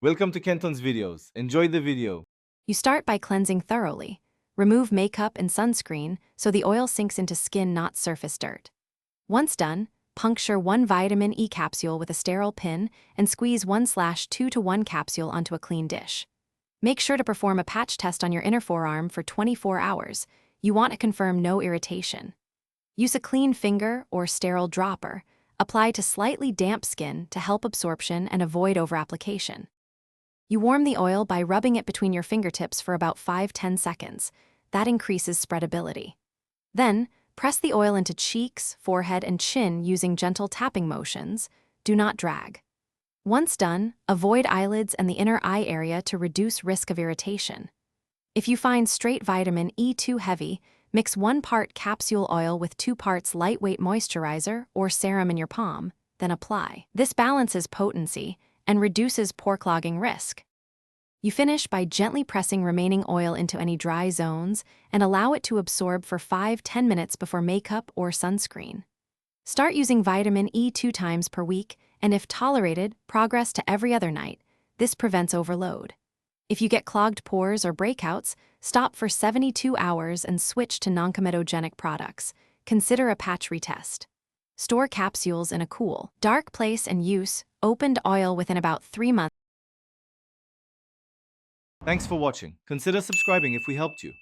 Welcome to Kenton's videos. Enjoy the video. You start by cleansing thoroughly. Remove makeup and sunscreen so the oil sinks into skin, not surface dirt. Once done, puncture one vitamin E capsule with a sterile pin and squeeze 1/2 to 1 capsule onto a clean dish. Make sure to perform a patch test on your inner forearm for 24 hours. You want to confirm no irritation. Use a clean finger or sterile dropper. Apply to slightly damp skin to help absorption and avoid overapplication. You warm the oil by rubbing it between your fingertips for about 5–10 seconds. That increases spreadability. Then, press the oil into cheeks, forehead, and chin using gentle tapping motions. Do not drag. Once done, avoid eyelids and the inner eye area to reduce risk of irritation. If you find straight vitamin E too heavy, mix 1 part capsule oil with 2 parts lightweight moisturizer or serum in your palm, then apply. This balances potency and reduces pore clogging risk. You finish by gently pressing remaining oil into any dry zones and allow it to absorb for 5–10 minutes before makeup or sunscreen. Start using vitamin E 2 times per week, and if tolerated, progress to every other night. This prevents overload. If you get clogged pores or breakouts, stop for 72 hours and switch to non-comedogenic products. Consider a patch retest. Store capsules in a cool, dark place and use opened oil within about 3 months. Thanks for watching. Consider subscribing if we helped you.